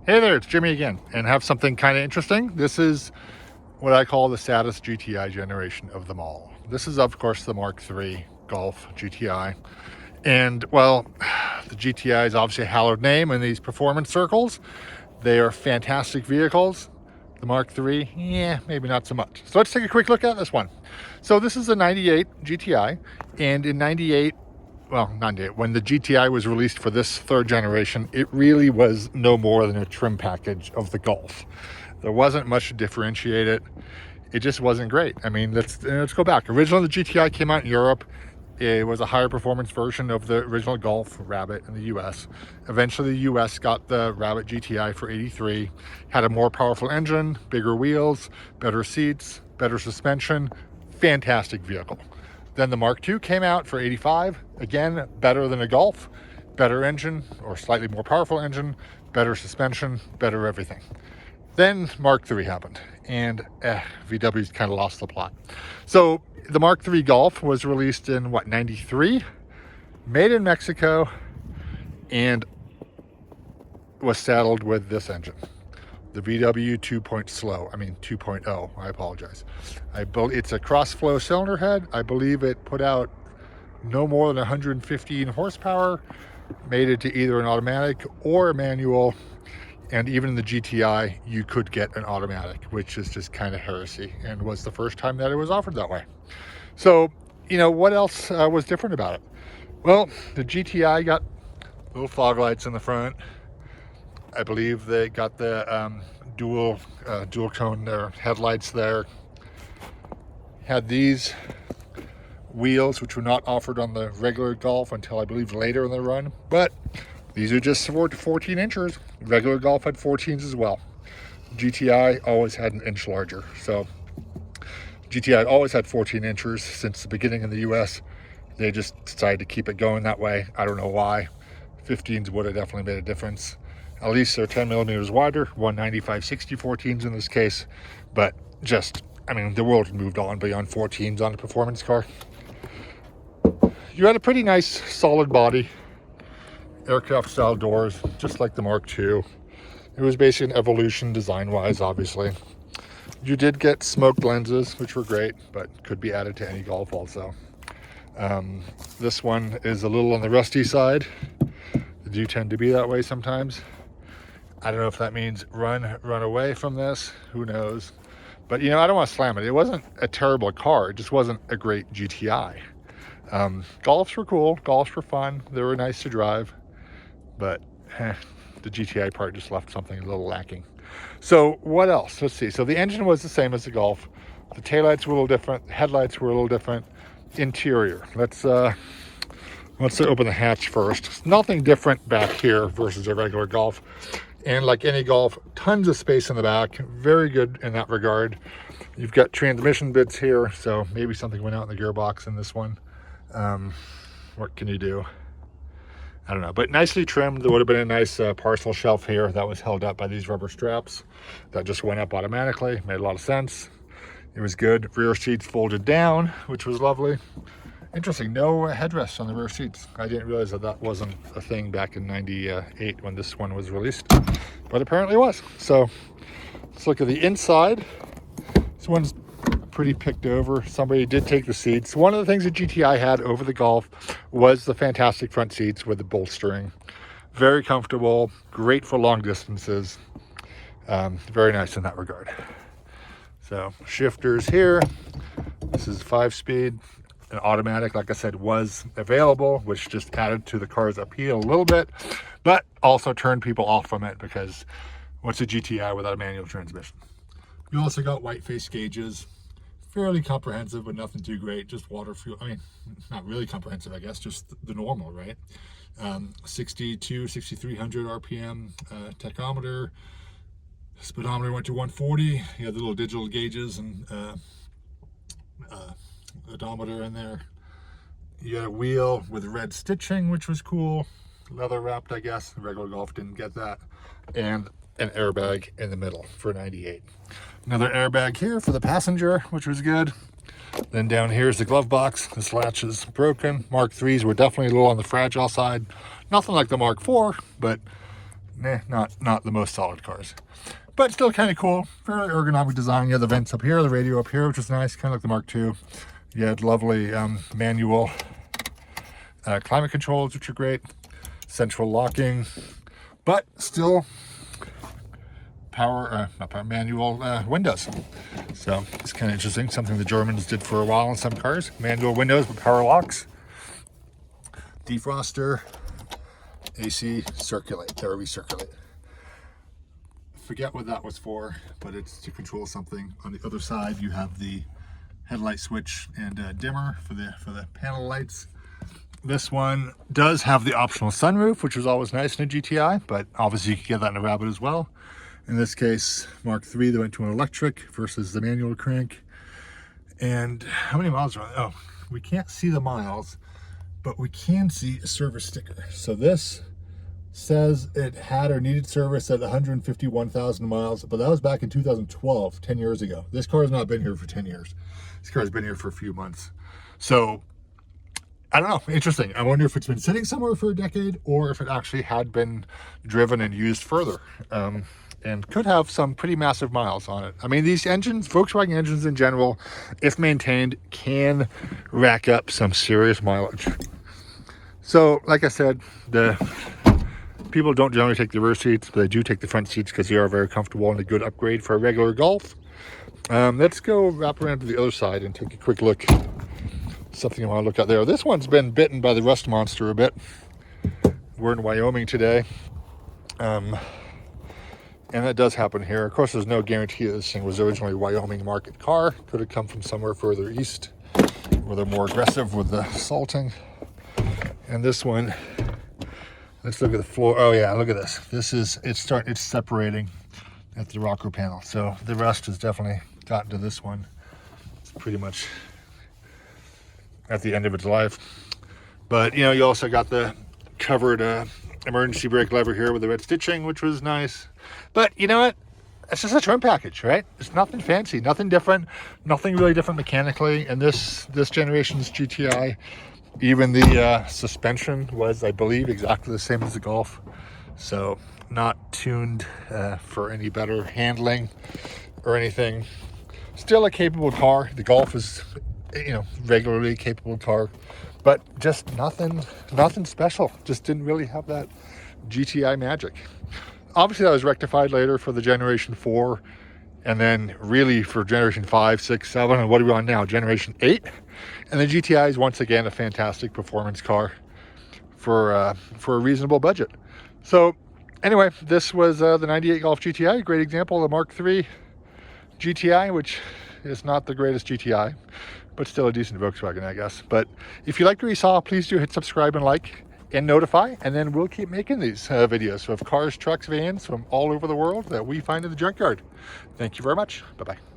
Hey there, it's Jimmy again, and have something kind of interesting. This is what I call the saddest GTI generation of them all. This is, of course, the Mark III Golf GTI. And, well, the GTI is obviously a hallowed name in these performance circles. They are fantastic vehicles. The Mark III, yeah, maybe not so much. So let's take a quick look at this one. So this is a 98 GTI, and in 98, well, 98, when the GTI was released for this third generation, it really was no more than a trim package of the Golf. There wasn't much to differentiate it. It just wasn't great. I mean, let's go back. Originally, the GTI came out in Europe. It was a higher performance version of the original Golf Rabbit in the US. Eventually, the US got the Rabbit GTI for 83, had a more powerful engine, bigger wheels, better seats, better suspension, fantastic vehicle. Then the Mark II came out for 85, again, better than a Golf, better engine, or slightly more powerful engine, better suspension, better everything. Then Mark III happened, and VW's kind of lost the plot. So the Mark III Golf was released in, 93? Made in Mexico, and was saddled with this engine. The VW 2.0, I apologize. It's a cross-flow cylinder head. I believe it put out no more than 115 horsepower, made it to either an automatic or a manual, and even in the GTI, you could get an automatic, which is just kind of heresy, and was the first time that it was offered that way. So, what else was different about it? Well, the GTI got little fog lights in the front. I believe they got the dual cone headlights there. Had these wheels, which were not offered on the regular Golf until I believe later in the run, but these are just 14 inches. Regular Golf had 14s as well. GTI always had an inch larger. So GTI always had 14 inches since the beginning in the US. They just decided to keep it going that way. I don't know why. 15s would have definitely made a difference. At least they're 10 millimeters wider, 195/60 14s in this case, but the world had moved on beyond 14s on a performance car. You had a pretty nice solid body, aircraft style doors, just like the Mark II. It was basically an evolution design-wise, obviously. You did get smoked lenses, which were great, but could be added to any Golf also. This one is a little on the rusty side. They do tend to be that way sometimes. I don't know if that means run away from this. Who knows? But, I don't want to slam it. It wasn't a terrible car. It just wasn't a great GTI. Golfs were cool. Golfs were fun. They were nice to drive. But the GTI part just left something a little lacking. So what else? Let's see. So the engine was the same as the Golf. The taillights were a little different. The headlights were a little different. Interior. Let's open the hatch first. Nothing different back here versus a regular Golf. And like any Golf, tons of space in the back. Very good in that regard. You've got transmission bits here, so maybe something went out in the gearbox in this one. What can you do? I don't know, but nicely trimmed. There would have been a nice parcel shelf here that was held up by these rubber straps that just went up automatically. Made a lot of sense. It was good. Rear seats folded down, which was lovely. Interesting, no headrests on the rear seats. I didn't realize that wasn't a thing back in 98 when this one was released, but apparently it was. So let's look at the inside. This one's pretty picked over. Somebody did take the seats. One of the things that GTI had over the Golf was the fantastic front seats with the bolstering. Very comfortable, great for long distances. Very nice in that regard. So shifters here. This is 5-speed. An automatic, like I said, was available, which just added to the car's appeal a little bit, but also turned people off from it because what's a GTI without a manual transmission? You also got white face gauges, fairly comprehensive, but nothing too great, just water fuel. I mean, not really comprehensive, I guess, just the normal, right? 6,300 RPM tachometer. Speedometer went to 140. You had the little digital gauges and odometer in there. You got a wheel with red stitching, which was cool. Leather wrapped, I guess. The regular Golf didn't get that. And an airbag in the middle for 98. Another airbag here for the passenger, which was good. Then down here is the glove box. This latch is broken. Mark IIIs were definitely a little on the fragile side. Nothing like the Mark IV, but not the most solid cars, but still kind of cool. Fairly ergonomic design. You have the vents up here, the radio up here, which is nice, kind of like the Mark II. You had lovely manual climate controls, which are great. Central locking, but still manual windows. So it's kind of interesting. Something the Germans did for a while in some cars. Manual windows with power locks. Defroster, AC circulate, or recirculate. Forget what that was for, but it's to control something. On the other side, you have the headlight switch and dimmer for the panel lights. This one does have the optional sunroof, which was always nice in a GTI, but obviously you can get that in a Rabbit as well. In this case, Mark III, they went to an electric versus the manual crank. And how many miles are on it? Oh, we can't see the miles, but we can see a service sticker. So this says it had or needed service at 151,000 miles, but that was back in 2012, 10 years ago. This car has not been here for 10 years. This car has been here for a few months. So I don't know, interesting. I wonder if it's been sitting somewhere for a decade or if it actually had been driven and used further. And could have some pretty massive miles on it. I mean, these engines, Volkswagen engines in general, if maintained, can rack up some serious mileage. So, like I said, the people don't generally take the rear seats, but they do take the front seats because they are very comfortable and a good upgrade for a regular Golf. Let's go wrap around to the other side and take a quick look. Something I want to look at there. This one's been bitten by the rust monster a bit. We're in Wyoming today. And that does happen here. Of course, there's no guarantee this thing was originally a Wyoming market car. Could have come from somewhere further east where they're more aggressive with the salting. And this one, let's look at the floor. Oh yeah, look at this. It's separating at the rocker panel. So the rust has definitely gotten to this one. It's pretty much at the end of its life. But you know, you also got the covered emergency brake lever here with the red stitching, which was nice. But you know what? It's just a trim package, right? It's nothing fancy, nothing different, nothing really different mechanically. And this generation's GTI, even the suspension was, I believe, exactly the same as the Golf. So not tuned for any better handling or anything. Still a capable car. The Golf is, you know, regularly capable car, but just nothing special. Just didn't really have that GTI magic. Obviously that was rectified later for the Generation 4, and then really for Generation 5, 6, 7, and what are we on now? Generation 8. And the GTI is once again a fantastic performance car for a reasonable budget. So anyway, this was the 98 Golf GTI, a great example of the Mark III GTI, which is not the greatest GTI, but still a decent Volkswagen, I guess. But if you liked what you saw, please do hit subscribe and like and notify, and then we'll keep making these videos of cars, trucks, vans from all over the world that we find in the junkyard. Thank you very much. Bye-bye.